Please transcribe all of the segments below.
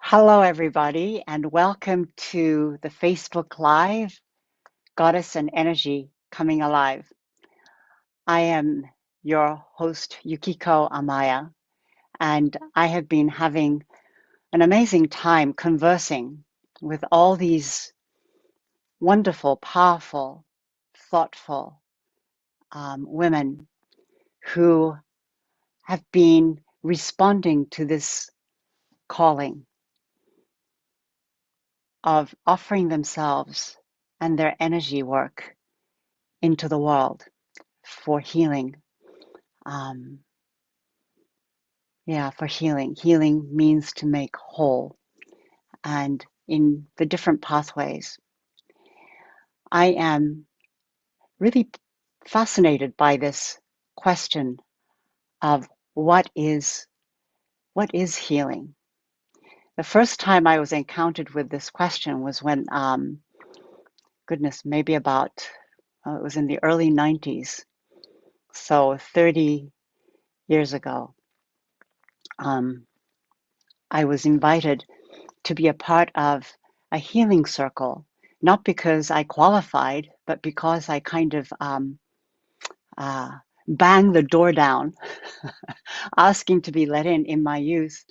Hello, everybody, and welcome to the Facebook Live, Goddess and Energy Coming Alive. I am your host, Yukiko Amaya, and I have been having an amazing time conversing with all these wonderful, powerful, thoughtful women who have been responding to this calling of offering themselves and their energy work into the world for healing. Um, for healing. Healing means to make whole, and in the different pathways. I am really fascinated by this question of what is healing. The first time I was encountered with this question was when, goodness, maybe about it was in the early 90s, so 30 years ago. I was invited to be a part of a healing circle, not because I qualified, but because I kind of uh, banged the door down, asking to be let in my youth,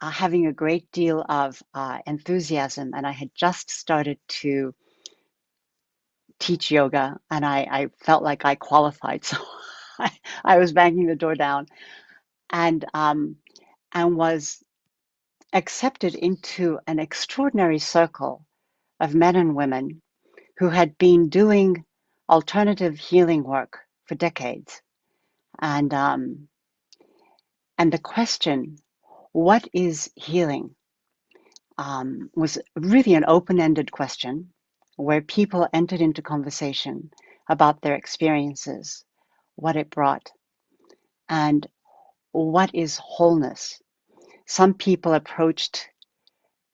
having a great deal of enthusiasm. And I had just started to teach yoga, and I felt like I qualified. So I was banging the door down and was accepted into an extraordinary circle of men and women who had been doing alternative healing work for decades. And the question, what is healing, was really an open-ended question where people entered into conversation about their experiences, what it brought, and what is wholeness. Some people approached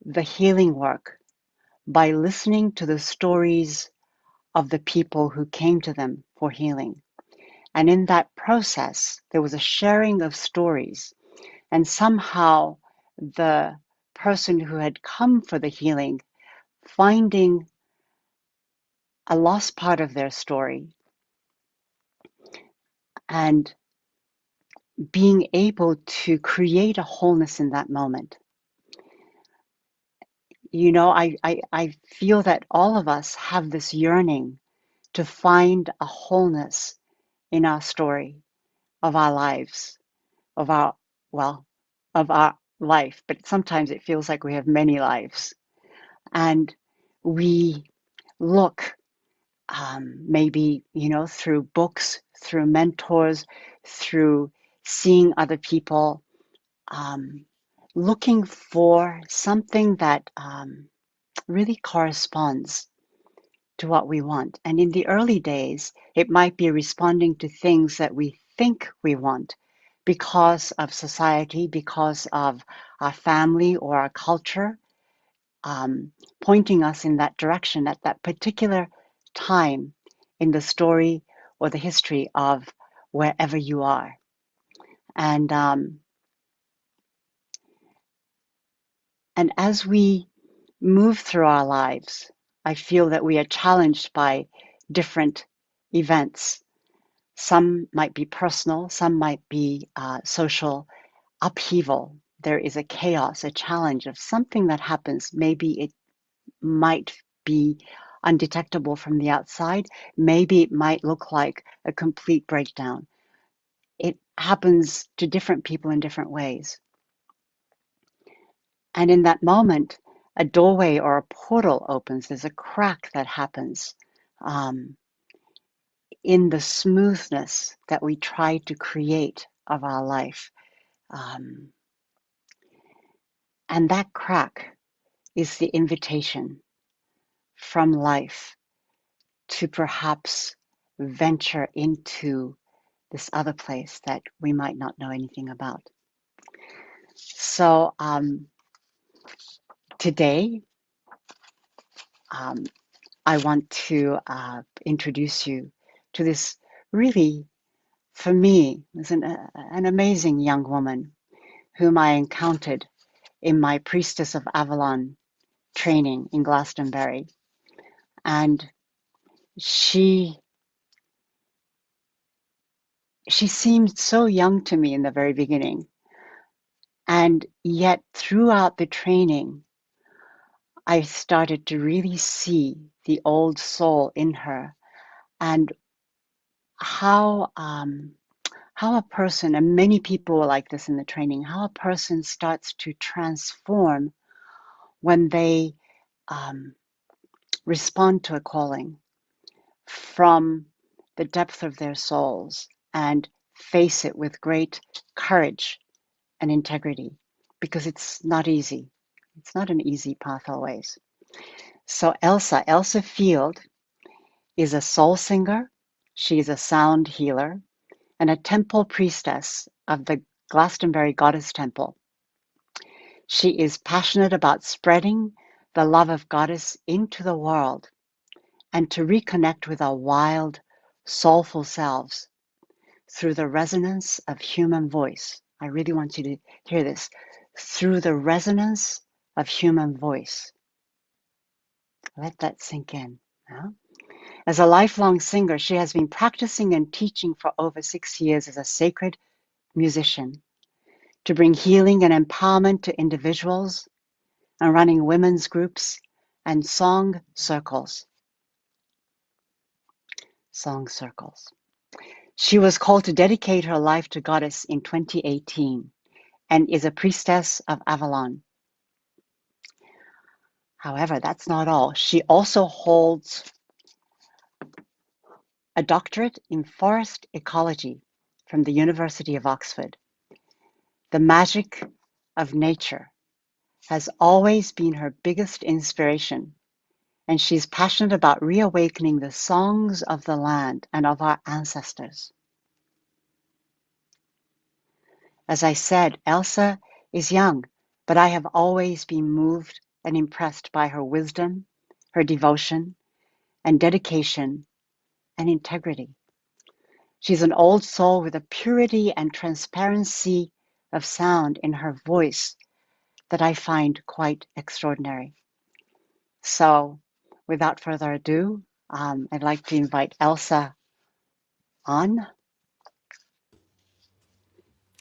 the healing work by listening to the stories of the people who came to them for healing. And in that process, there was a sharing of stories. And somehow the person who had come for the healing, finding a lost part of their story and being able to create a wholeness in that moment. You know, I feel that all of us have this yearning to find a wholeness in our story of our lives, of our, well, of our life, but sometimes it feels like we have many lives. And we look, maybe, through books, through mentors, through seeing other people, um, looking for something that really corresponds to what we want. And in the early days, it might be responding to things that we think we want because of society, because of our family or our culture, pointing us in that direction at that particular time in the story or the history of wherever you are. And as we move through our lives, I feel that we are challenged by different events. Some might be personal, some might be social upheaval. There is a chaos, a challenge of something that happens. Maybe it might be undetectable from the outside. Maybe it might look like a complete breakdown. It happens to different people in different ways. And in that moment, a doorway or a portal opens. There's a crack that happens um, in the smoothness that we try to create of our life. Um, and that crack is the invitation from life to perhaps venture into this other place that we might not know anything about. So today, um, I want to introduce you to this really, for me, is an amazing young woman whom I encountered in my Priestess of Avalon training in Glastonbury. And she seemed so young to me in the very beginning. And yet throughout the training, I started to really see the old soul in her, and how a person, and many people were like this in the training, how a person starts to transform when they um, respond to a calling from the depth of their souls and face it with great courage and integrity, because it's not easy. It's not an easy path always. So Elsa Field is a soul singer. She is a sound healer and a temple priestess of the Glastonbury Goddess Temple. She is passionate about spreading the love of Goddess into the world and to reconnect with our wild, soulful selves through the resonance of human voice. I really want you to hear this. Through the resonance of human voice. Let that sink in. Yeah? As a lifelong singer, she has been practicing and teaching for over 6 years as a sacred musician to bring healing and empowerment to individuals, and running women's groups and song circles. Song circles. She was called to dedicate her life to Goddess in 2018 and is a priestess of Avalon. However, that's not all. She also holds a doctorate in Forest Ecology from the University of Oxford. The magic of nature has always been her biggest inspiration, and she's passionate about reawakening the songs of the land and of our ancestors. As I said, Elsa is young, but I have always been moved and impressed by her wisdom, her devotion, and dedication and integrity. She's an old soul with a purity and transparency of sound in her voice that I find quite extraordinary. So, without further ado, I'd like to invite Elsa on.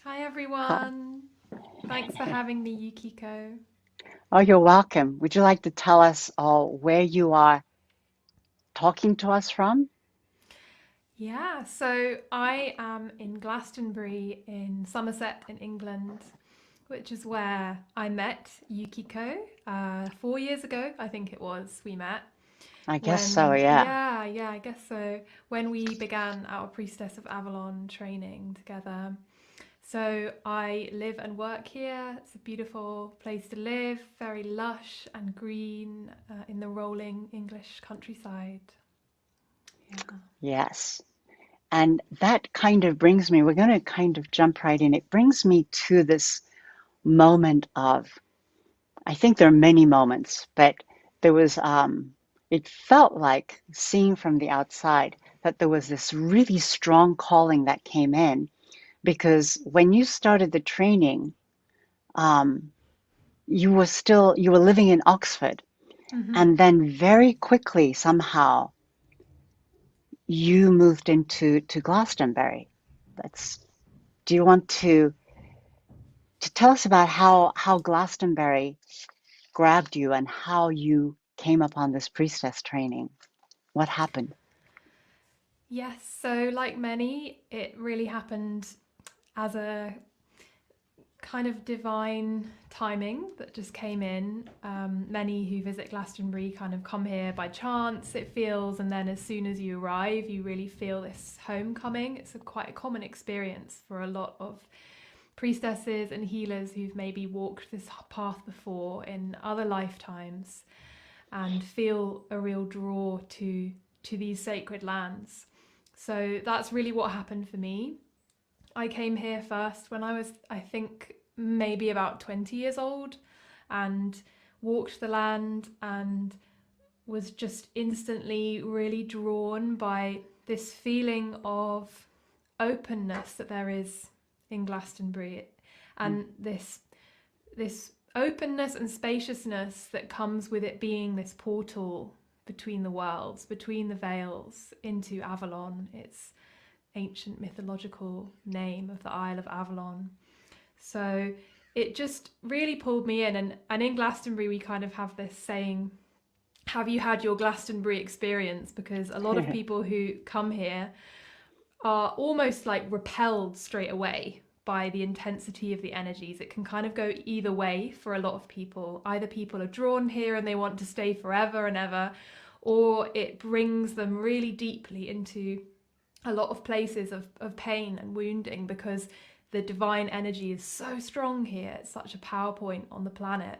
Hi Hi. everyone. Thanks for having me, Yukiko. Oh, you're welcome. Would you like to tell us where you are talking to us from? Yeah, so I am in Glastonbury in Somerset in England, which is where I met Yukiko 4 years ago, I think it was, we met. I guess so, yeah. I guess so. When we began our Priestess of Avalon training together. So I live and work here. It's a beautiful place to live, very lush and green in the rolling English countryside. Yeah. Yes. And that kind of brings me, we're going to kind of jump right in. It brings me to this moment of, I think there are many moments, but there was, it felt like seeing from the outside that there was this really strong calling that came in, because when you started the training, um, you were living in Oxford, Mm-hmm. and then very quickly somehow you moved to Glastonbury. That's, do you want to tell us about how Glastonbury grabbed you and how you came upon this priestess training? What happened? Yes, so like many, it really happened as a kind of divine timing that just came in. Many who visit Glastonbury kind of come here by chance, it feels, and then as soon as you arrive, you really feel this homecoming. It's quite a common experience for a lot of priestesses and healers who've maybe walked this path before in other lifetimes and feel a real draw to these sacred lands. So that's really what happened for me. I came here first when I was, I think, maybe about 20 years old and walked the land and was just instantly really drawn by this feeling of openness that there is in Glastonbury, and this openness and spaciousness that comes with it being this portal between the worlds, between the veils into Avalon. It's ancient mythological name of the Isle of Avalon. So it just really pulled me in. And in Glastonbury, we kind of have this saying, have you had your Glastonbury experience? Because a lot of people who come here are almost like repelled straight away by the intensity of the energies. It can kind of go either way for a lot of people. Either people are drawn here and they want to stay forever and ever, or it brings them really deeply into a lot of places of pain and wounding because the divine energy is so strong here. It's such a power point on the planet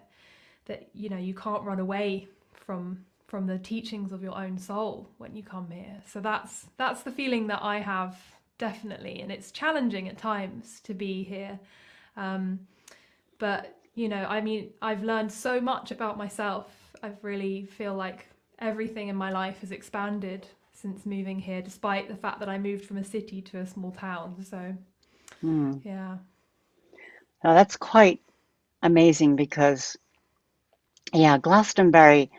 that you can't run away from the teachings of your own soul when you come here. So that's the feeling that I have, definitely, and it's challenging at times to be here. But I mean, I've learned so much about myself. I really feel like everything in my life has expanded since moving here, despite the fact that I moved from a city to a small town. So Hmm. yeah. Now that's quite amazing because, yeah, Glastonbury,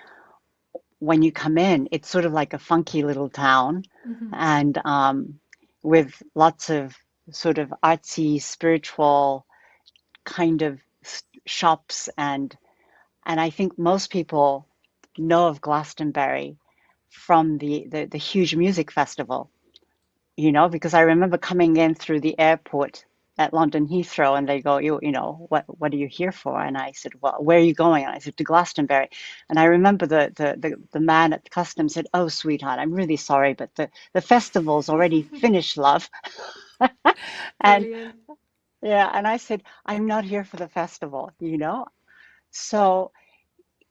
when you come in, it's sort of like a funky little town, Mm-hmm. and with lots of sort of artsy, spiritual kind of shops, and I think most people know of Glastonbury from the huge music festival, because I remember coming in through the airport at London Heathrow, and they go, what are you here for? And I said, well, where are you going? And I said, to Glastonbury. And I remember the man at customs said, oh, sweetheart, I'm really sorry, but the festival's already finished, love. And Brilliant. yeah, and I said, I'm not here for the festival. So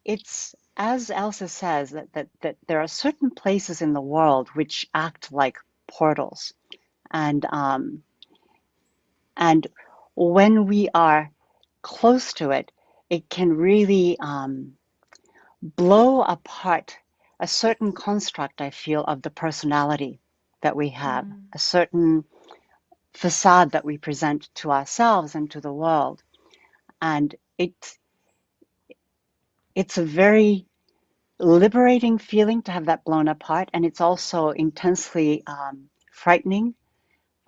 it's, as Elsa says, that there are certain places in the world which act like portals. And when we are close to it, it can really blow apart a certain construct, I feel, of the personality that we have, Mm. a certain facade that we present to ourselves and to the world. And it's a very liberating feeling to have that blown apart, and it's also intensely frightening.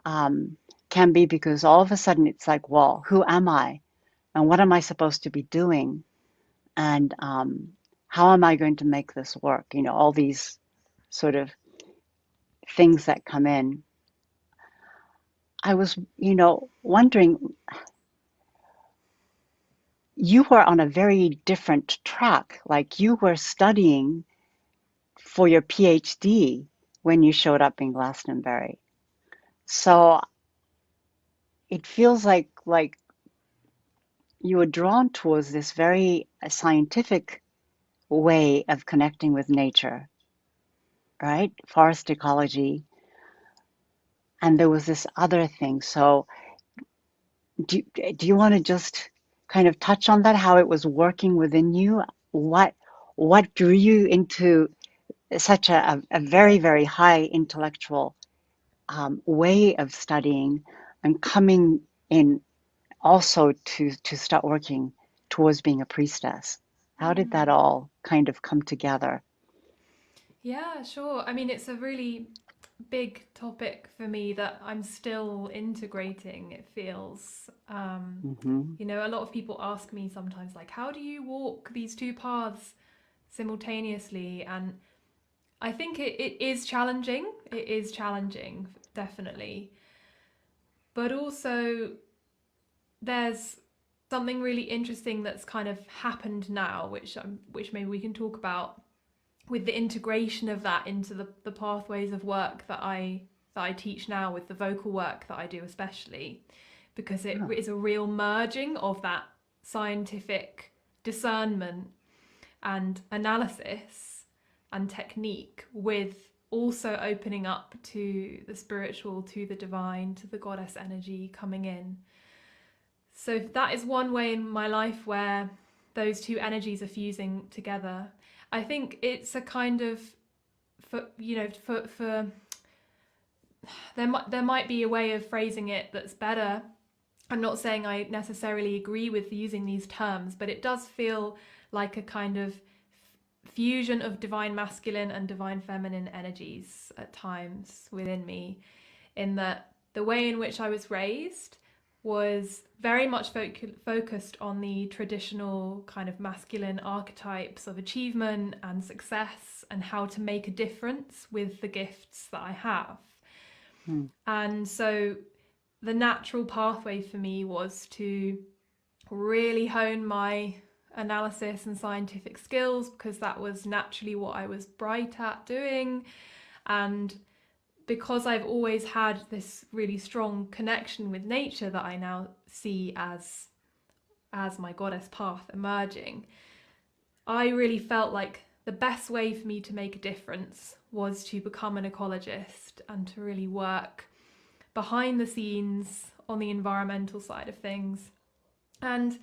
Um, can be, because all of a sudden it's like, well, who am I? And what am I supposed to be doing? And how am I going to make this work? All these sort of things that come in. I was, wondering, you were on a very different track. Like, you were studying for your PhD when you showed up in Glastonbury. So it feels like you were drawn towards this very scientific way of connecting with nature, right? Forest ecology. And there was this other thing. So do you want to just kind of touch on that, how it was working within you? What drew you into such a very, very high intellectual way of studying and coming in also to start working towards being a priestess? How did that Mm. all kind of come together? Yeah, sure. I mean, it's a really big topic for me that I'm still integrating, it feels. Hmm. A lot of people ask me sometimes, like, how do you walk these two paths simultaneously? And I think it is challenging. It is challenging, definitely. But also, there's something really interesting that's kind of happened now, which maybe we can talk about with the integration of that into the pathways of work that I teach now, with the vocal work that I do especially, because it Oh, is a real merging of that scientific discernment and analysis and technique with also opening up to the spiritual, to the divine, to the goddess energy coming in. So that is one way in my life where those two energies are fusing together. I think it's a kind of, for there might be a way of phrasing it that's better. I'm not saying I necessarily agree with using these terms, but it does feel like a kind of fusion of divine masculine and divine feminine energies at times within me, in that the way in which I was raised was very much focused on the traditional kind of masculine archetypes of achievement and success and how to make a difference with the gifts that I have. Mm. And so the natural pathway for me was to really hone my analysis and scientific skills, because that was naturally what I was bright at doing. And because I've always had this really strong connection with nature that I now see as my goddess path emerging, I really felt like the best way for me to make a difference was to become an ecologist and to really work behind the scenes on the environmental side of things. And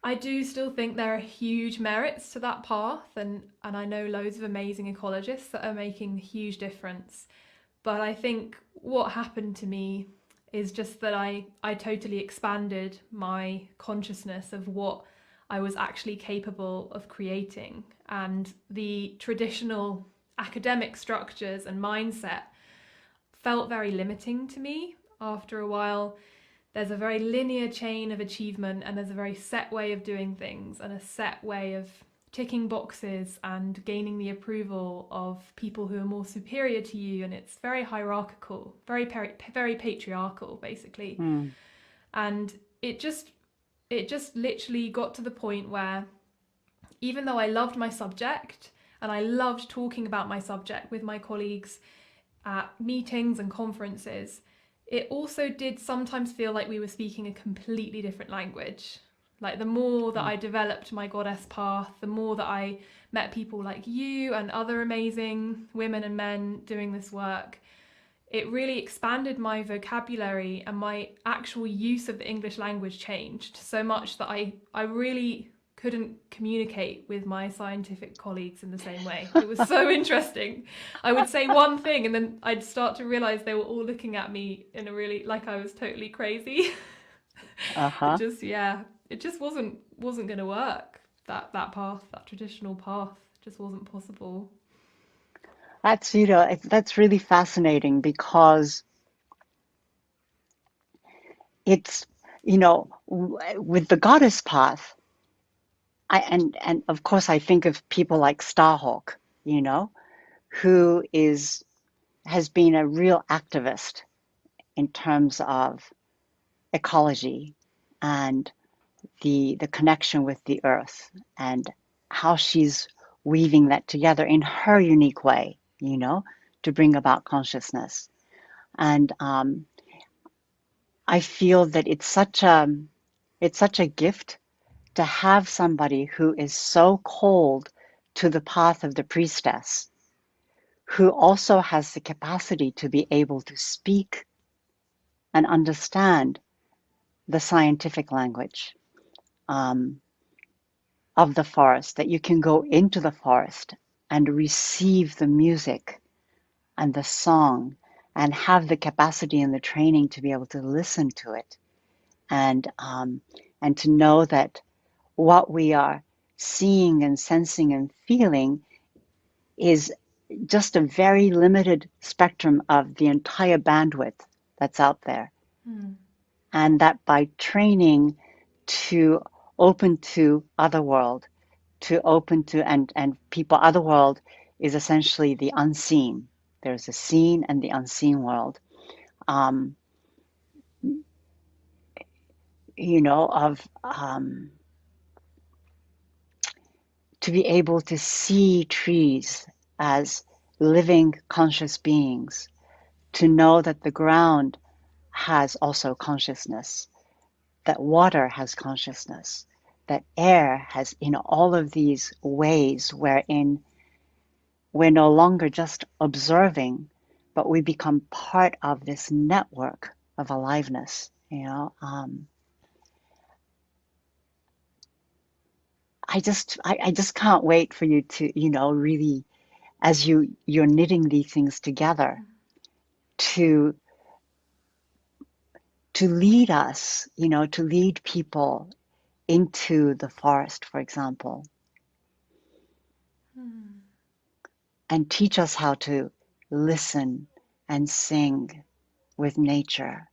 I do still think there are huge merits to that path, and I know loads of amazing ecologists that are making a huge difference. But I think what happened to me is just that I totally expanded my consciousness of what I was actually capable of creating. And the traditional academic structures and mindset felt very limiting to me after a while. There's a very linear chain of achievement, and there's a very set way of doing things and a set way of ticking boxes and gaining the approval of people who are more superior to you, and it's very hierarchical, very patriarchal basically. Mm. And it just literally got to the point where, even though I loved my subject and I loved talking about my subject with my colleagues at meetings and conferences, it also did sometimes feel like we were speaking a completely different language. Like, the more that Mm. I developed my goddess path, the more that I met people like you and other amazing women and men doing this work, it really expanded my vocabulary, and my actual use of the English language changed so much that I really couldn't communicate with my scientific colleagues in the same way. It was so interesting. I would say one thing and then I'd start to realize they were all looking at me in a really, like I was totally crazy. It Uh-huh. just, yeah, it just wasn't going to work. That path, that traditional path, just wasn't possible. That's, that's really fascinating because it's, with the goddess path, and of course I think of people like Starhawk, you know, who has been a real activist in terms of ecology and the connection with the earth, and how she's weaving that together in her unique way, to bring about consciousness. And I feel that it's such a gift to have somebody who is so cold to the path of the priestess, who also has the capacity to be able to speak and understand the scientific language um, of the forest, that you can go into the forest and receive the music and the song and have the capacity and the training to be able to listen to it, and to know that what we are seeing and sensing and feeling is just a very limited spectrum of the entire bandwidth that's out there. Hmm. And that by training to open to other world, to open to and people, other world is essentially the unseen. There's a seen and the unseen world. Um, of to be able to see trees as living conscious beings, to know that the ground has also consciousness, that water has consciousness, that air has, all of these ways wherein we're no longer just observing, but we become part of this network of aliveness. I just can't wait for you to, really, as you're knitting these things together, to to lead us, to lead people into the forest, for example, Hmm. and teach us how to listen and sing with nature.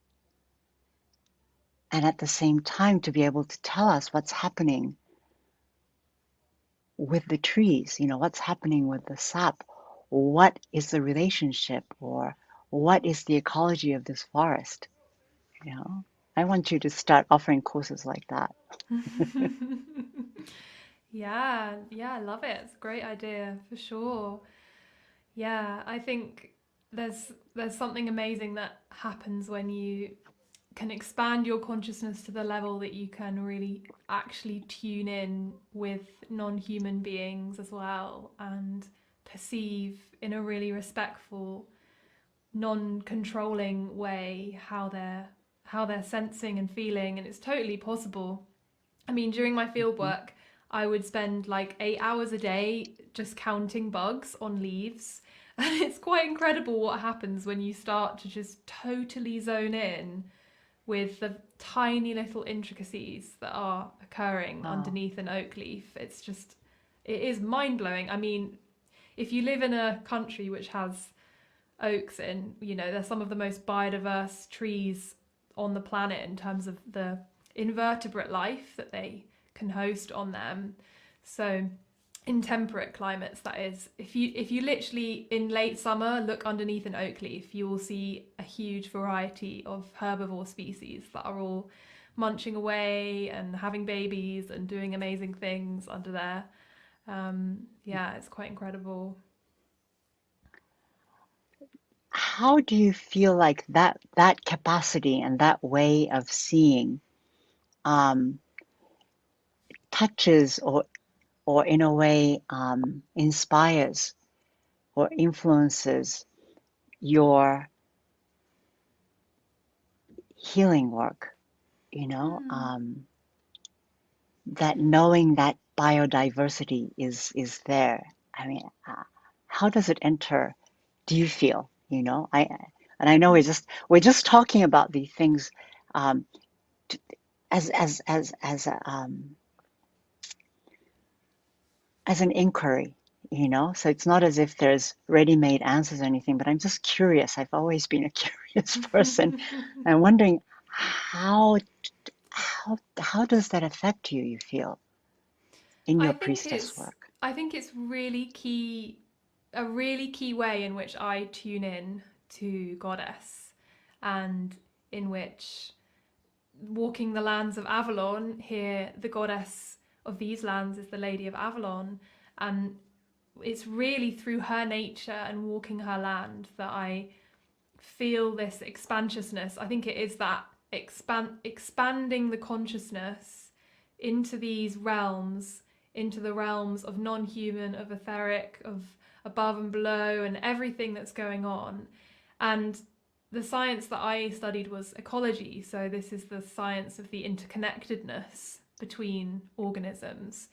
And at the same time, to be able to tell us what's happening with the trees, what's happening with the sap, what is the relationship, or what is the ecology of this forest, you know. I want you to start offering courses like that. Yeah, yeah, I love it. It's a great idea for sure. Yeah, I think there's something amazing that happens when you can expand your consciousness to the level that you can really actually tune in with non-human beings as well and perceive in a really respectful, non-controlling way how they're sensing and feeling, and it's totally possible. I mean, during my field Mhm. work, I would spend like 8 hours a day just counting bugs on leaves. And it's quite incredible what happens when you start to just totally zone in with the tiny little intricacies that are occurring Wow. underneath an oak leaf. It is mind blowing. I mean, if you live in a country which has oaks in, they're some of the most biodiverse trees on the planet in terms of the invertebrate life that they can host on them. So in temperate climates, that is, if you literally in late summer look underneath an oak leaf, you will see a huge variety of herbivore species that are all munching away and having babies and doing amazing things under there. Yeah, it's quite incredible. How do you feel like that capacity and that way of seeing um, touches or in a way inspires or influences your healing work, you know, Hmm. um, that knowing that biodiversity is there. I mean, how does it enter? Do you feel? And I know we're just talking about the things um, t- as an inquiry. So it's not as if there's ready-made answers or anything, but I'm just curious. I've always been a curious person. I'm wondering how does that affect you, you feel, in I your think priestess it's work? I think it's really key a really key way in which I tune in to goddess and in which walking the lands of Avalon here the goddess of these lands is the Lady of Avalon, and it's really through her nature and walking her land that I feel this expantiousness. I think it is that expanding the consciousness into these realms, into the realms of non-human, of etheric, of above and below, and everything that's going on. And the science that I studied was ecology, so this is the science of the interconnectedness between organisms.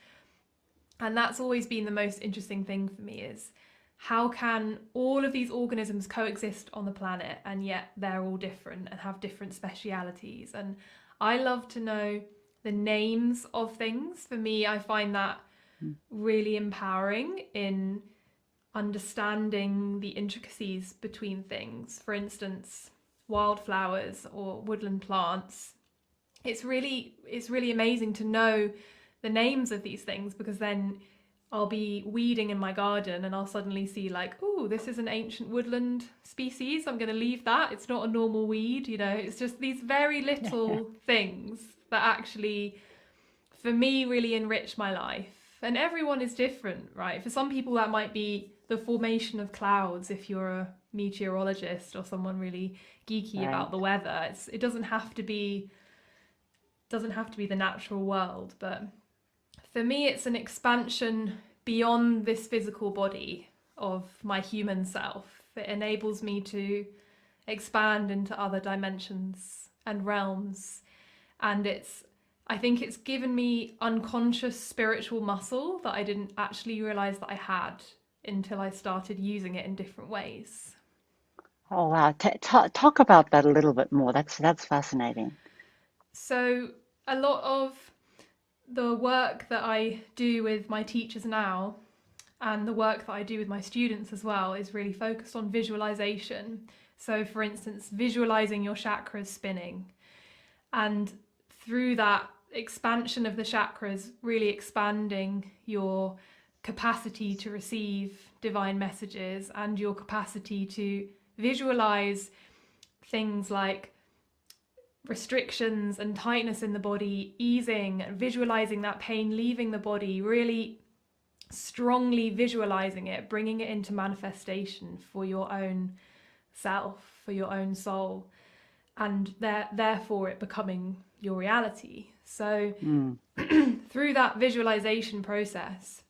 And that's always been the most interesting thing for me is how can all of these organisms coexist on the planet and yet they're all different and have different specialities. And I love to know the names of things. For me, I find that really empowering in understanding the intricacies between things. For instance, wildflowers or woodland plants, it's really amazing to know the names of these things, because then I'll be weeding in my garden and I'll suddenly see like, oh, this is an ancient woodland species. I'm going to leave that. It's not a normal weed, It's just these very little things that actually, for me, really enrich my life. And everyone is different, right? For some people, that might be the formation of clouds if you're a meteorologist or someone really geeky about Right. the weather. It doesn't have to be the natural world, but for me it's an expansion beyond this physical body of my human self. It enables me to expand into other dimensions and realms, and I think it's given me unconscious spiritual muscle that I didn't actually realize that I had until I started using it in different ways. Oh wow. Talk about that a little bit more. That's fascinating. So, a lot of the work that I do with my teachers now and the work that I do with my students as well is really focused on visualization. So, for instance, visualizing your chakras spinning, and through that expansion of the chakras, really expanding your capacity to receive divine messages and your capacity to visualize things like restrictions and tightness in the body easing, visualizing that pain leaving the body, really strongly visualizing it, bringing it into manifestation for your own self, for your own soul, and therefore it becoming your reality. So Mm. through that visualization process,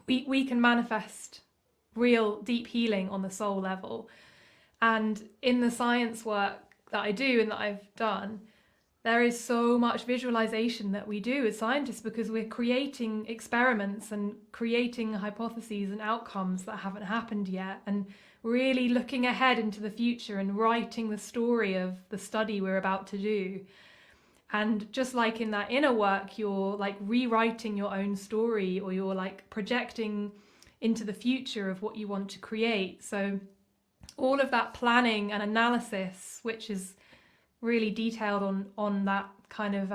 we can manifest real deep healing on the soul level. And in the science work that I do and that I've done, there is so much visualization that we do as scientists because we're creating experiments and creating hypotheses and outcomes that haven't happened yet, and really looking ahead into the future and writing the story of the study we're about to do. And just like in that inner work, you're like rewriting your own story, or you're like projecting into the future of what you want to create. So all of that planning and analysis, which is really detailed on that kind of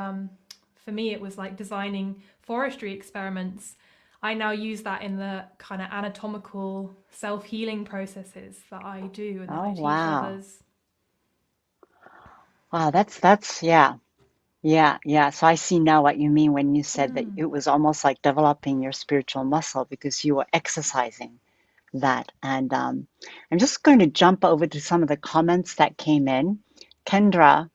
for me it was like designing forestry experiments. I now use that in the kind of anatomical self-healing processes that I do and that Oh I teach wow. others. Wow, that's yeah. Yeah, yeah. So I see now what you mean when you said that Mm. it was almost like developing your spiritual muscle because you were exercising that. And I'm just going to jump over to some of the comments that came in. Kendra,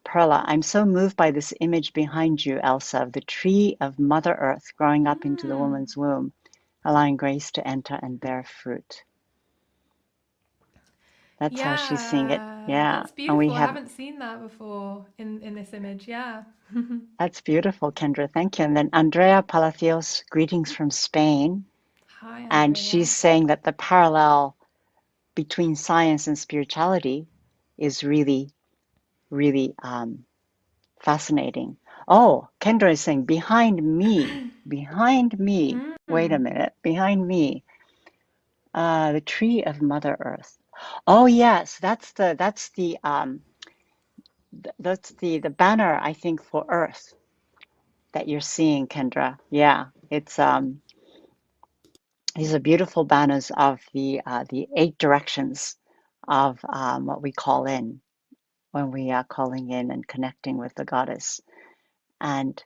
Perla, I'm so moved by this image behind you, Elsa, of the tree of Mother Earth growing up into the Mm. woman's womb, allowing grace to enter and bear fruit. That's how she's seeing it. Yeah, Yeah. that's And we beautiful. I have, haven't seen that before in this image. Yeah. that's beautiful, Kendra. Thank you. And then Andrea Palacios, greetings from Spain. Hi, And she's Andrea. saying that the parallel between science and spirituality is really, really fascinating. Oh, Kendra is saying, behind me, behind me. Wait a Mm. minute, behind me, the tree of Mother Earth. Oh yes, that's the banner I think for Earth that you're seeing, Kendra. Yeah, it's these are beautiful banners of the eight directions of what we call in when we are calling in and connecting with the goddess. And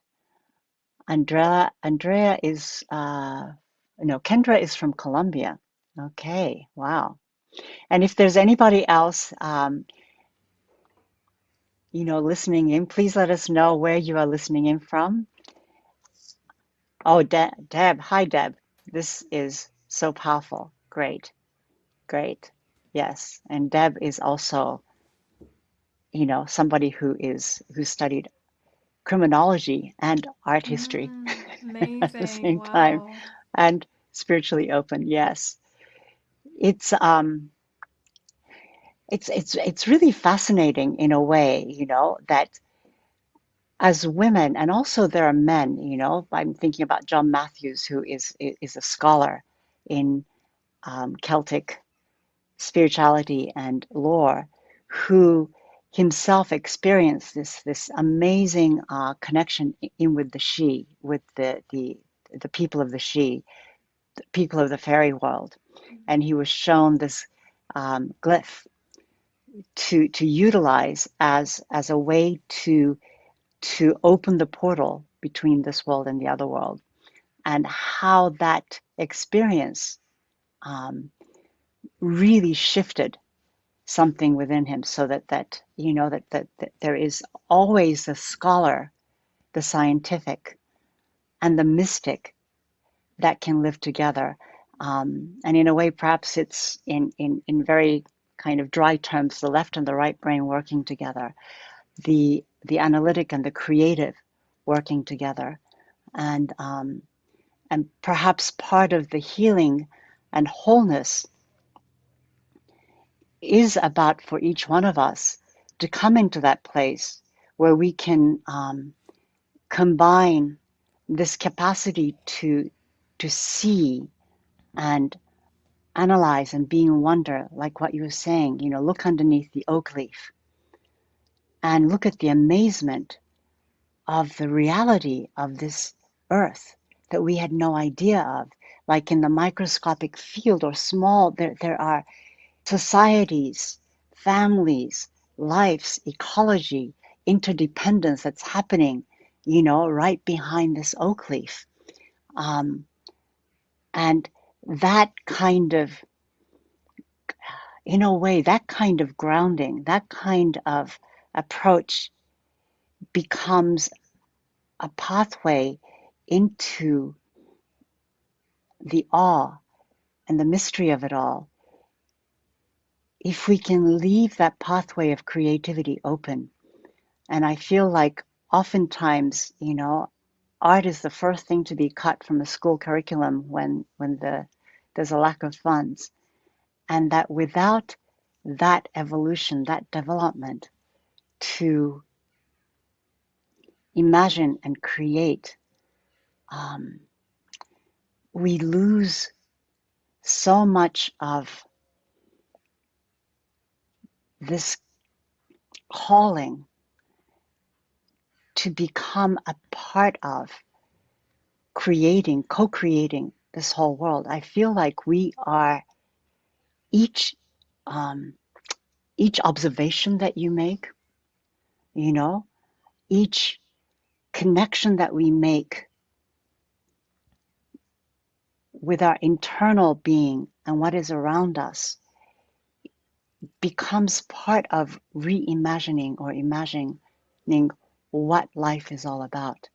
Andrea is no, Kendra is from Colombia. Okay, wow. And if there's anybody else, listening in, please let us know where you are listening in from. Oh, Deb. Hi, Deb. This is so powerful. Great, great. Yes. And Deb is also, somebody who studied criminology and art history Mm. at the Amazing. same time Wow. and spiritually open. Yes. It's it's really fascinating in a way, that as women, and also there are men, I'm thinking about John Matthews, who is a scholar in Celtic spirituality and lore, who himself experienced this amazing connection in with the she, with the people of the she, the people of the fairy world, and he was shown this glyph to utilize as a way to open the portal between this world and the other world, and how that experience um, really shifted something within him, so that there is always the scholar, the scientific, and the mystic that can live together. And in a way, perhaps it's in very kind of dry terms, the left and the right brain working together, the analytic and the creative working together, and perhaps part of the healing and wholeness is about for each one of us to come into that place where we can combine this capacity to see and analyze and be in wonder, like what you were saying, look underneath the oak leaf and look at the amazement of the reality of this earth that we had no idea of. Like in the microscopic field or small, there are societies, families, lives, ecology, interdependence that's happening, right behind this oak leaf. Um, and that kind of, in a way, that kind of grounding, that kind of approach becomes a pathway into the awe and the mystery of it all. If we can leave that pathway of creativity open, and I feel like oftentimes, art is the first thing to be cut from a school curriculum when there's a lack of funds, and that without that evolution, that development to imagine and create, um, we lose so much of this calling to become a part of creating, co-creating this whole world. I feel like we are each um, each observation that you make, you know, each connection that we make with our internal being and what is around us becomes part of reimagining or imagining what life is all about,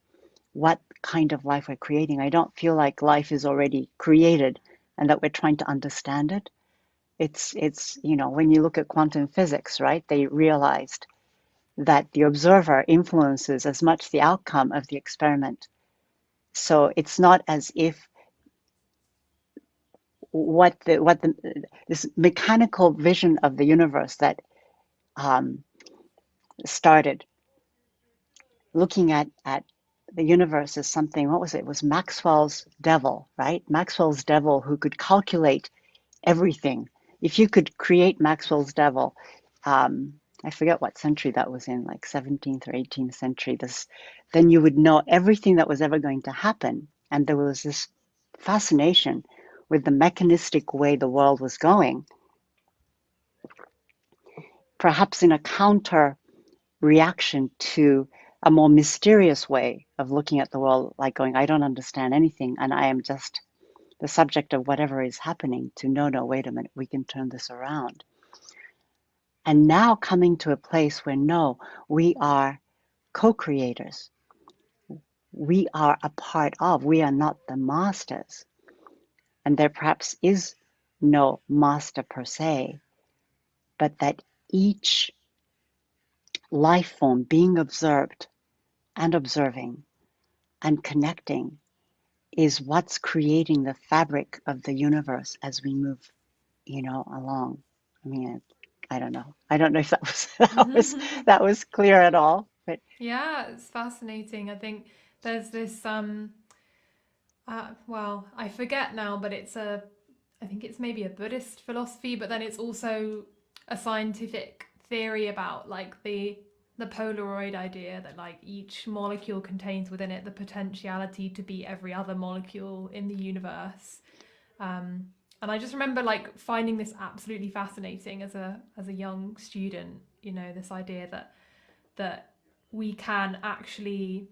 what kind of life we're creating. I don't feel like life is already created and that we're trying to understand it. It's when you look at quantum physics, right? They realized that the observer influences as much the outcome of the experiment. So it's not as if what the this mechanical vision of the universe that um, started looking at the universe as something. What was it? It was Maxwell's devil, right? Maxwell's devil who could calculate everything. If you could create Maxwell's devil, I forget what century that was in, like 17th or 18th century, then you would know everything that was ever going to happen. And there was this fascination with the mechanistic way the world was going, perhaps in a counter reaction to a more mysterious way of looking at the world, like going, I don't understand anything, and I am just the subject of whatever is happening, to no, wait a minute, we can turn this around. And now coming to a place where no, we are co-creators. We are a part of, we are not the masters. And there perhaps is no master per se, but that each life form being observed and observing and connecting is what's creating the fabric of the universe as we move, along. I mean, I don't know. I don't know if that was that was clear at all, but Yeah, it's fascinating. I think there's this well, I forget now, but I think it's maybe a Buddhist philosophy, but then it's also a scientific theory about like the Polaroid idea that like each molecule contains within it the potentiality to be every other molecule in the universe. Um, and I just remember like finding this absolutely fascinating as a young student. You know, this idea that we can actually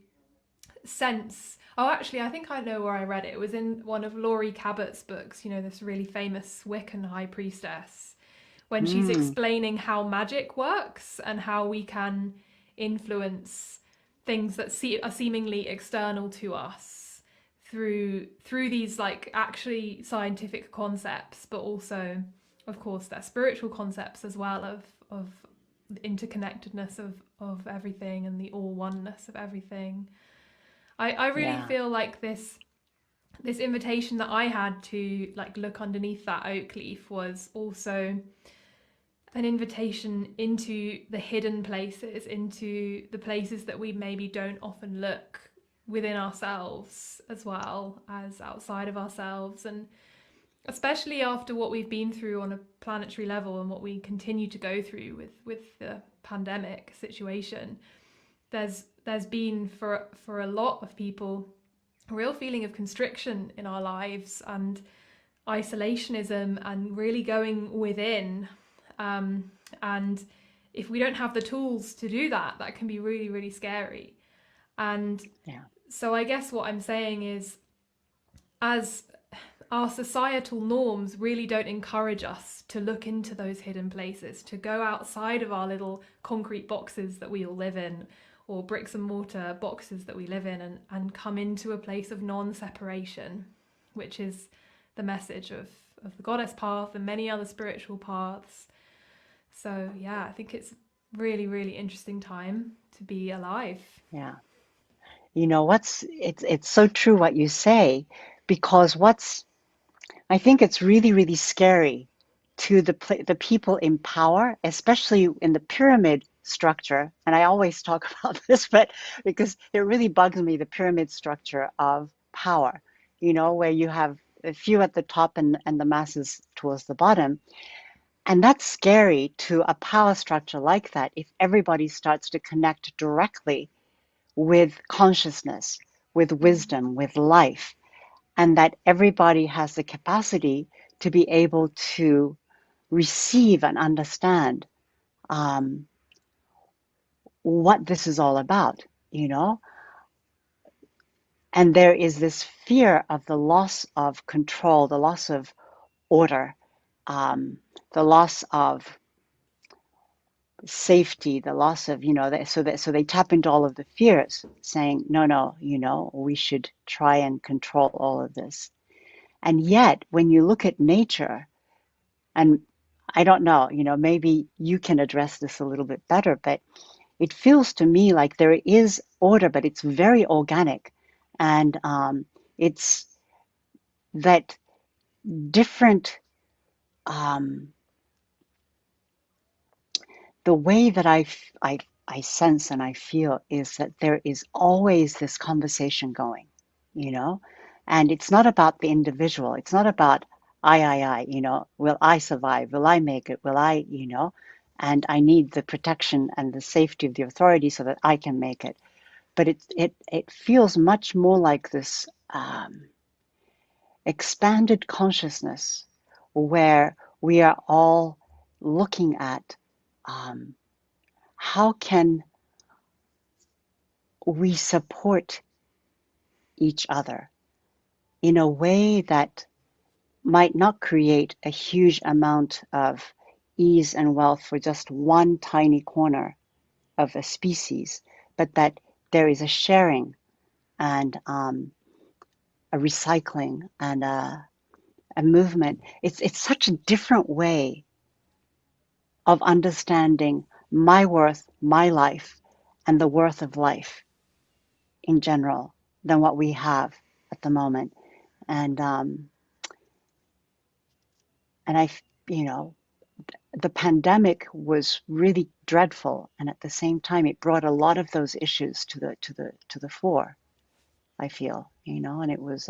sense. Oh, actually, I think I know where I read it. It was in one of Laurie Cabot's books, you know, this really famous Wiccan high priestess, when she's mm, explaining how magic works and how we can influence things that are seemingly external to us through these like actually scientific concepts, but also, of course, their spiritual concepts as well of the interconnectedness of everything and the all oneness of everything. I really yeah, feel like this invitation that I had to like look underneath that oak leaf was also an invitation into the hidden places, into the places that we maybe don't often look within ourselves as well as outside of ourselves. And especially after what we've been through on a planetary level and what we continue to go through with the pandemic situation, there's been for a lot of people a real feeling of constriction in our lives and isolationism and really going within. And if we don't have the tools to do that, that can be really, really scary. And Yeah. so I guess what I'm saying is, as our societal norms really don't encourage us to look into those hidden places, to go outside of our little concrete boxes that we all live in, or bricks and mortar boxes that we live in, and come into a place of non-separation, which is the message of the goddess path and many other spiritual paths. So yeah, I think it's really, really interesting time to be alive. Yeah. You know, it's so true what you say, because I think it's really, really scary to the people in power, especially in the pyramid structure. And I always talk about this, but because it really bugs me, the pyramid structure of power, you know, where you have a few at the top and the masses towards the bottom. And that's scary to a power structure like that if everybody starts to connect directly with consciousness, with Mm. wisdom, with life, and that everybody has the capacity to be able to receive and understand um, what this is all about, you know? And there is this fear of the loss of control, the loss of order, um, the loss of safety, the loss of, you know, so they tap into all of the fears, saying, no, no, you know, we should try and control all of this. And yet, when you look at nature, and I don't know, you know, maybe you can address this a little bit better, but it feels to me like there is order, but it's very organic. And it's that different, um, the way that I sense and I feel is that there is always this conversation going, you know, and it's not about the individual. It's not about you know, will I survive? Will I make it? Will I, you know, and I need the protection and the safety of the authority so that I can make it. But it feels much more like this expanded consciousness where we are all looking at um, how can we support each other in a way that might not create a huge amount of ease and wealth for just one tiny corner of a species, but that there is a sharing and a recycling and a movement. It's such a different way of understanding my worth, my life, and the worth of life in general than what we have at the moment. And and I, you know, the pandemic was really dreadful, and at the same time, it brought a lot of those issues to the fore. I feel, you know, and it was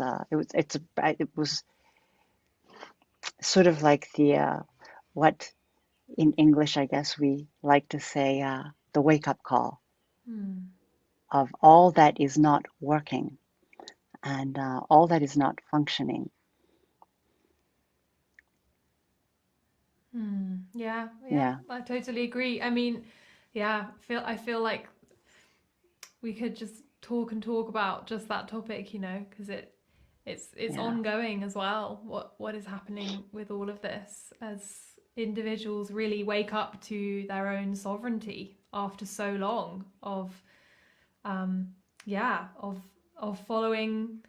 sort of like the what in English, I guess we like to say, the wake up call Hmm. of all that is not working and all that is not functioning. Hmm. Yeah, yeah, Yeah, I totally agree. I mean, yeah, I feel like we could just talk and talk about just that topic, you know, because it's yeah, ongoing as well. What is happening with all of this as individuals really wake up to their own sovereignty after so long of um yeah of following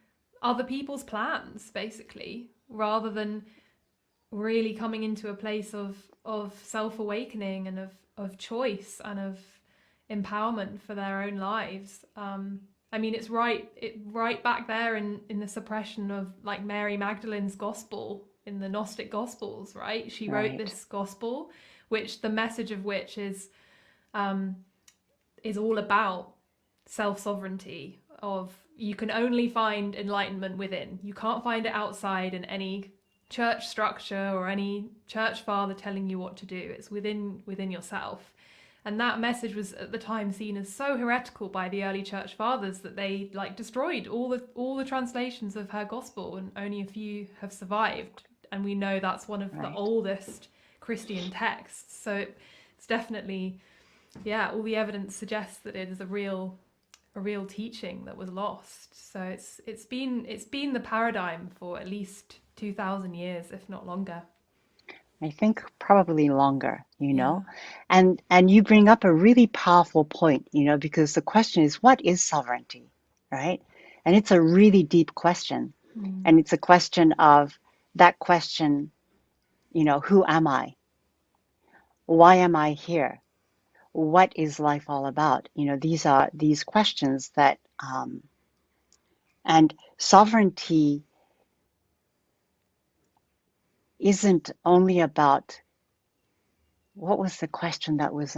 other people's plans basically rather than really coming into a place of self awakening and of choice and of empowerment for their own lives. I mean, it's right back there in the suppression of like Mary Magdalene's gospel in the Gnostic Gospels, right? She wrote right. this gospel which the message of which is all about self-sovereignty, of you can only find enlightenment within. You can't find it outside in any church structure or any church father telling you what to do. It's within yourself. And that message was at the time seen as so heretical by the early church fathers that they destroyed all the translations of her gospel, and only a few have survived. And we know that's one of the Right. oldest Christian texts. So it's definitely, yeah, all the evidence suggests that it is a real teaching that was lost. So it's been the paradigm for at least 2,000 years, if not longer. I think probably longer, Yeah. and you bring up a really powerful point, because the question is, what is sovereignty, right? And it's a really deep question. Mm. And it's a question of that question, who am I? Why am I here? What is life all about? These are these questions that, and sovereignty isn't only about, what was the question that was,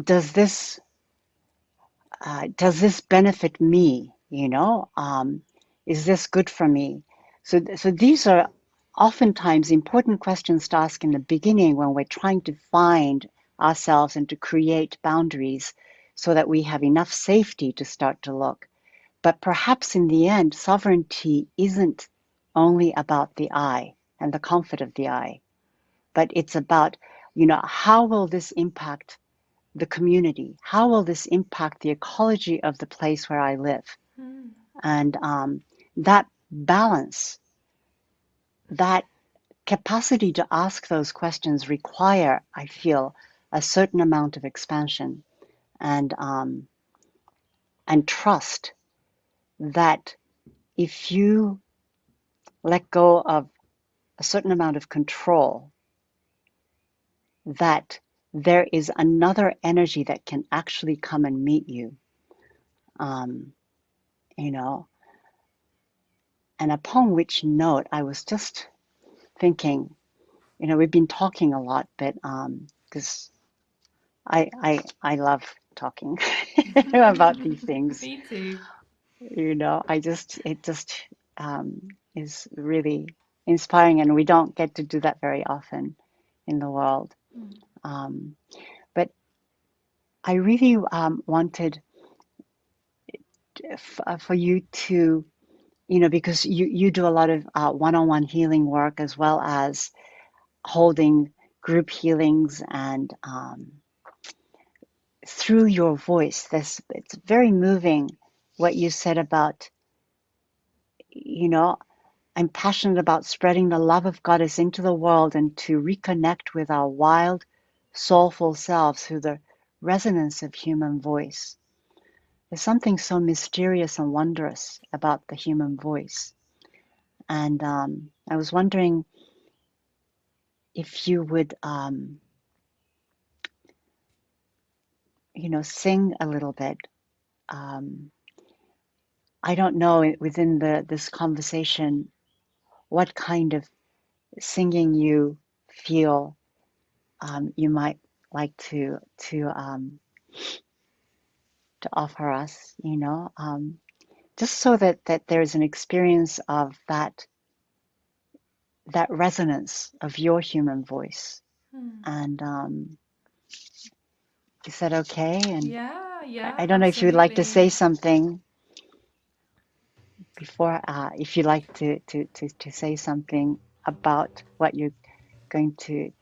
does this benefit me? Is this good for me? So these are oftentimes important questions to ask in the beginning when we're trying to find ourselves and to create boundaries so that we have enough safety to start to look. But perhaps in the end, sovereignty isn't only about the I and the comfort of the I, but it's about, how will this impact the community? How will this impact the ecology of the place where I live? Mm. And that balance, that capacity to ask those questions require, I feel, a certain amount of expansion and trust that if you let go of a certain amount of control, that there is another energy that can actually come and meet you, um, you know. And upon which note, I was just thinking, we've been talking a lot, but because I love talking about these things, Me too. it just is really inspiring, and we don't get to do that very often in the world. Mm. Um, but I really wanted for you to, because you do a lot of one-on-one healing work as well as holding group healings, and through your voice, it's very moving what you said about, you know, I'm passionate about spreading the love of Goddess into the world and to reconnect with our wild, soulful selves through the resonance of human voice. There's something so mysterious and wondrous about the human voice. And I was wondering if you would, sing a little bit. Um, I don't know within this conversation what kind of singing you feel you might like to offer us, just so that there's an experience of that resonance of your human voice. Mm. And is that okay? And Yeah, yeah, I don't know if you'd like to absolutely. say something before, if you'd like to say something about what you're going to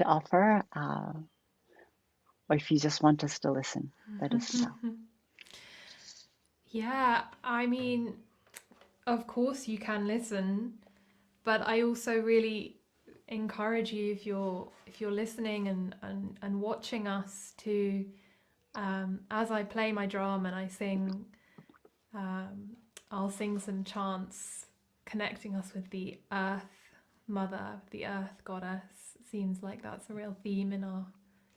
offer, or if you just want us to listen, let us know. Yeah, I mean, of course you can listen, but I also really encourage you, if you're listening and watching us, to as I play my drum and I sing, um, I'll sing some chants connecting us with the earth mother, the earth goddess. It seems like that's a real theme in our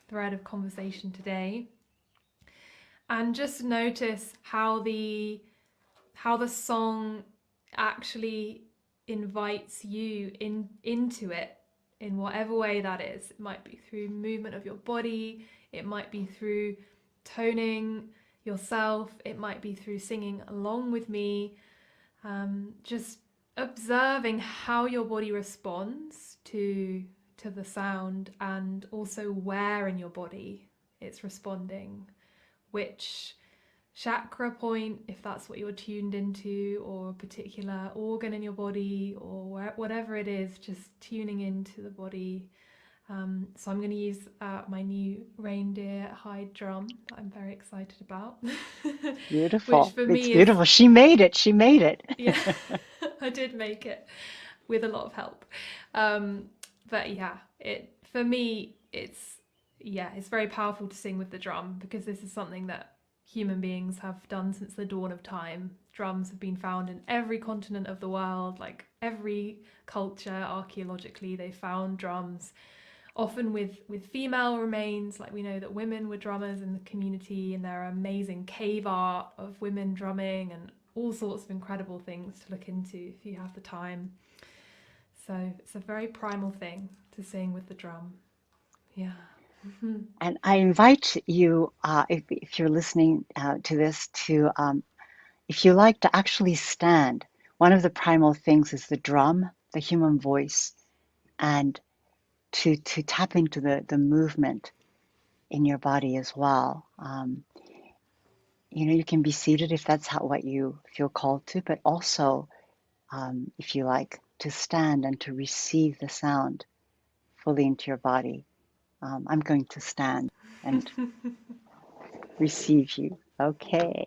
thread of conversation today. And just notice how the song actually invites you into it in whatever way that is. It might be through movement of your body, it might be through toning yourself, it might be through singing along with me, just observing how your body responds to the sound, and also where in your body it's responding, which chakra point, if that's what you're tuned into, or a particular organ in your body, or whatever it is, just tuning into the body. So I'm going to use my new reindeer hide drum that I'm very excited about, which Beautiful. for It's me is, beautiful. She made it. She made it. yeah, I did make it with a lot of help. Um, but yeah, it for me, it's very powerful to sing with the drum, because this is something that human beings have done since the dawn of time. Drums have been found in every continent of the world, like every culture archaeologically, they found drums, often with female remains. Like we know that women were drummers in the community, and there are amazing cave art of women drumming and all sorts of incredible things to look into if you have the time. So it's a very primal thing to sing with the drum. Yeah. And I invite you, if you're listening to this, to, if you like, to actually stand. One of the primal things is the drum, the human voice, and to tap into the movement in your body as well. You can be seated if that's what you feel called to, but also, if you like, to stand and to receive the sound fully into your body. I'm going to stand and receive you. Okay.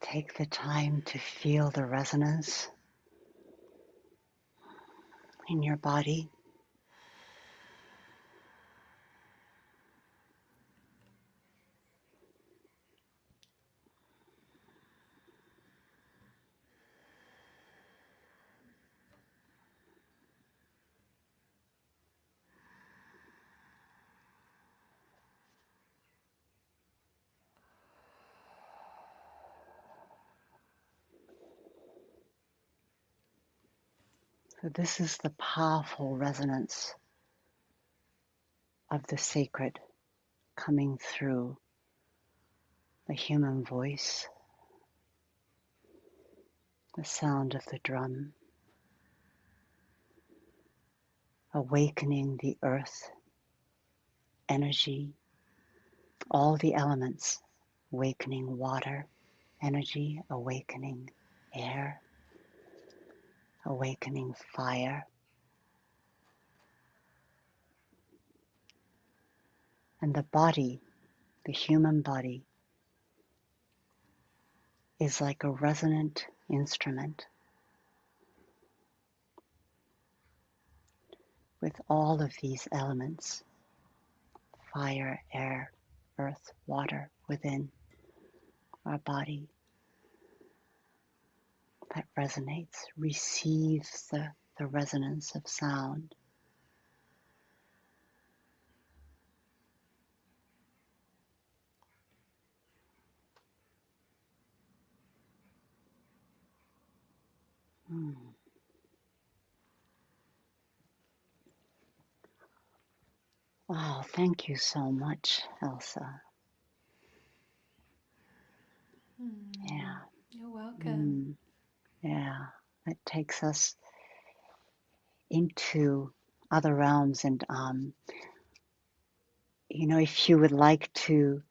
Take the time to feel the resonance in your body. So this is the powerful resonance of the sacred coming through the human voice, the sound of the drum, awakening the earth, energy, all the elements, awakening water, energy, awakening air, awakening fire, and the body, the human body, is like a resonant instrument with all of these elements, fire, air, earth, water within our body that resonates, receives the resonance of sound. Mm. Wow, thank you so much, Elsa. Yeah. You're welcome. Mm. Yeah. It takes us into other realms, and if you would like to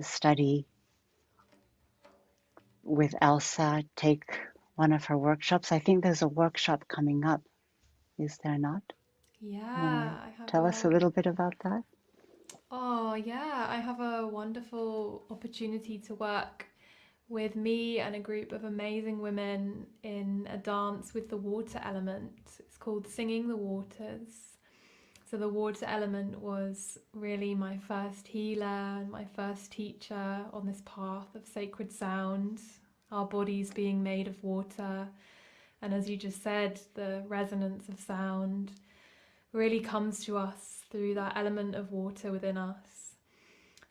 study with Elsa, take one of her workshops. I think there's a workshop coming up, is there not? You want to Yeah, I have tell us a a little bit about that? Oh, yeah, I have a wonderful opportunity to work with me and a group of amazing women in a dance with the water element. It's called Singing the Waters. So, the water element was really my first healer and my first teacher on this path of sacred sound, our bodies being made of water. And as you just said, the resonance of sound really comes to us through that element of water within us.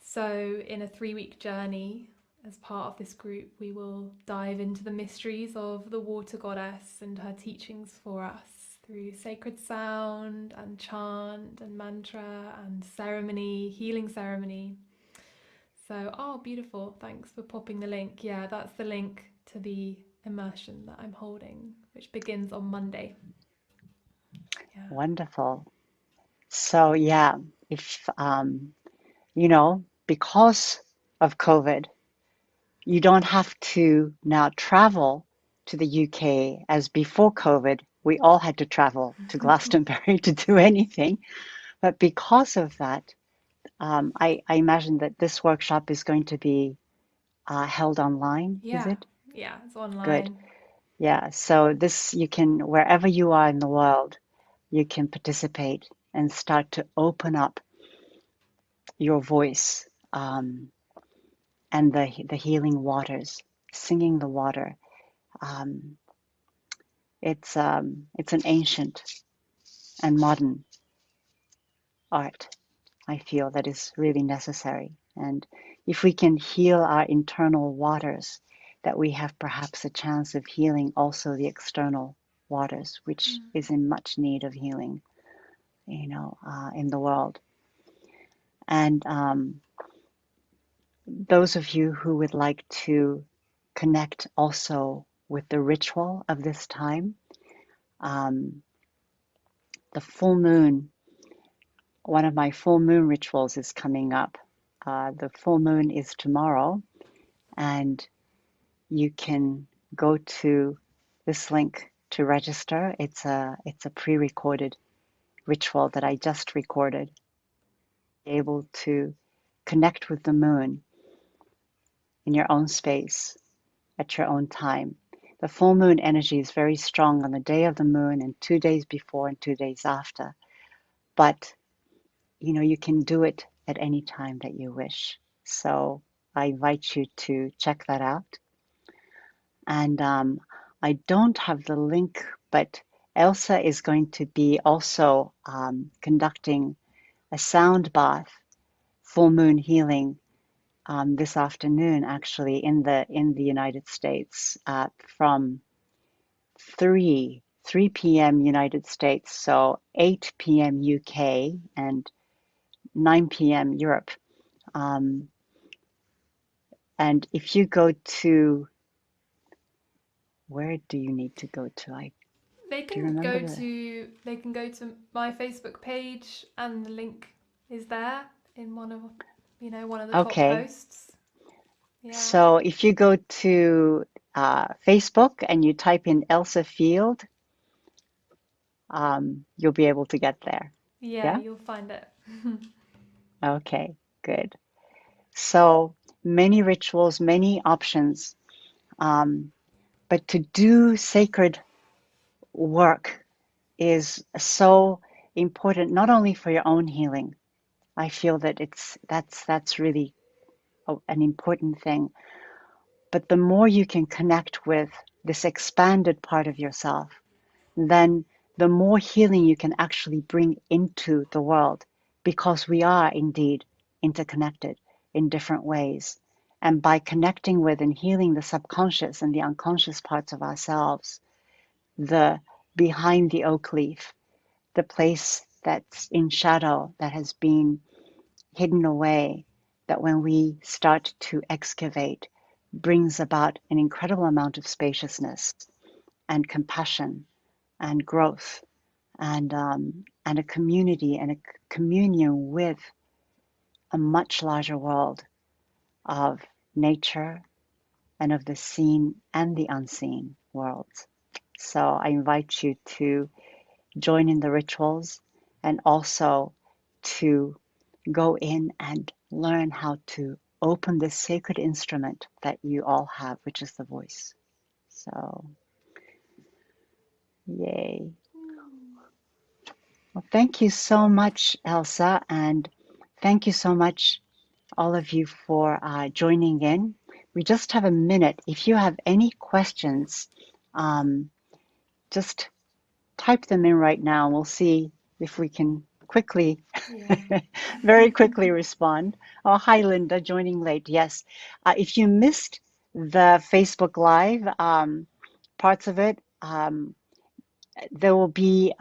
So, in a 3 week journey, as part of this group, we will dive into the mysteries of the water goddess and her teachings for us through sacred sound and chant and mantra and ceremony, healing ceremony. So, oh, beautiful. Thanks for popping the link. Yeah, that's the link to the immersion that I'm holding, which begins on Monday. Yeah. Wonderful. So yeah, if because of COVID, you don't have to now travel to the UK as before COVID. We all had to travel to Glastonbury to do anything. But because of that, I imagine that this workshop is going to be held online, is Yeah. it? Yeah, it's Good. online. Yeah. So this, you can, wherever you are in the world, you can participate and start to open up your voice, and the healing waters, singing the water. Um, it's an ancient and modern art, I feel, that is really necessary. And if we can heal our internal waters, that we have perhaps a chance of healing also the external waters, which is in much need of healing, in the world. And those of you who would like to connect also with the ritual of this time, um, the full moon, one of my full moon rituals is coming up. The full moon is tomorrow, and you can go to this link to register. It's a pre-recorded ritual that I just recorded. Able to connect with the moon in your own space at your own time. The full moon energy is very strong on the day of the moon and 2 days before and 2 days after. But you can do it at any time that you wish. So I invite you to check that out. And I don't have the link, but Elsa is going to be also conducting a sound bath, full moon healing, this afternoon, actually, in the United States, from 3 p.m. United States, so 8 p.m. UK and 9 p.m. Europe. Um, and if you go to, where do you need to go to? They Do you can remember go the? to they can go to my Facebook page, and the link is there in one of the top Okay, posts. Yeah. so if you go to Facebook and you type in Elsa Field, you'll be able to get there. Yeah, Yeah? you'll find it. Okay, good. So many rituals, many options. Um, but to do sacred work is so important, not only for your own healing. I feel that that's really an important thing. But the more you can connect with this expanded part of yourself, then the more healing you can actually bring into the world, because we are indeed interconnected in different ways. And by connecting with and healing the subconscious and the unconscious parts of ourselves, the behind the oak leaf, the place that's in shadow, that has been hidden away, that when we start to excavate, brings about an incredible amount of spaciousness and compassion and growth, and a community and a communion with a much larger world of nature and of the seen and the unseen worlds. So I invite you to join in the rituals, and also to go in and learn how to open this sacred instrument that you all have, which is the voice. So, yay. Well, thank you so much, Elsa, and thank you so much, all of you, for joining in. We just have a minute. If you have any questions, um, just type them in right now. We'll see if we can quickly, Yeah. very quickly respond. Oh, hi, Linda, joining late. Yes. If you missed the Facebook Live parts of it, there will be,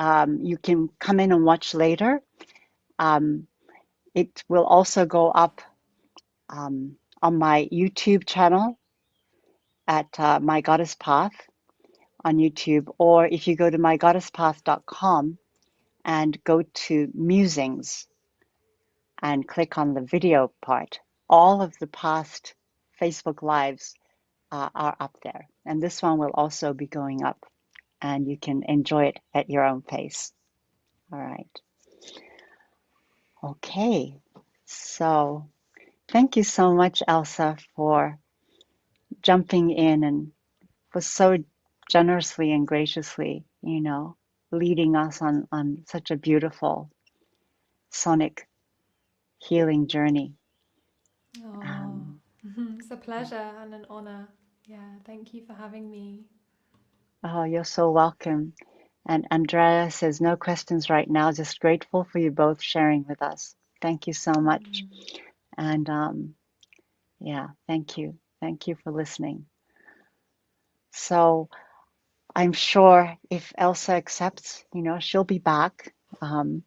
you can come in and watch later. Um, it will also go up on my YouTube channel at My Goddess Path on YouTube, or if you go to mygoddesspath.com and go to musings and click on the video part, all of the past Facebook Lives are up there. And this one will also be going up, and you can enjoy it at your own pace. All right. Okay. So thank you so much, Elsa, for jumping in and for so generously and graciously, leading us on such a beautiful sonic healing journey. Oh, Um, it's a pleasure and an honor. Yeah, thank you for having me. oh, you're so welcome. And Andrea says, no questions right now, just grateful for you both sharing with us. Thank you so much. Mm. And yeah, thank you. Thank you for listening. So I'm sure if Elsa accepts, she'll be back um,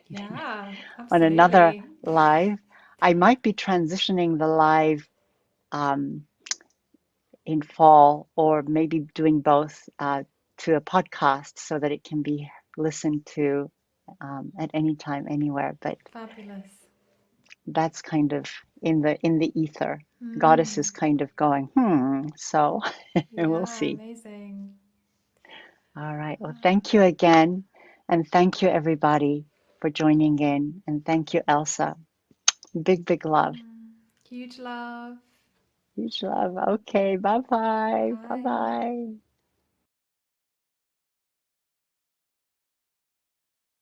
Yeah, on another absolutely. live. I might be transitioning the live um, in fall, or maybe doing both to a podcast so that it can be listened to at any time, anywhere. But Fabulous. that's kind of in the ether. Goddess Mm. is kind of going, so and we'll Yeah, see. amazing. All right. Well, thank you again. And thank you, everybody, for joining in. And thank you, Elsa. Big, big love. Mm. Huge love. Huge love. Okay, bye bye. Bye Bye. bye.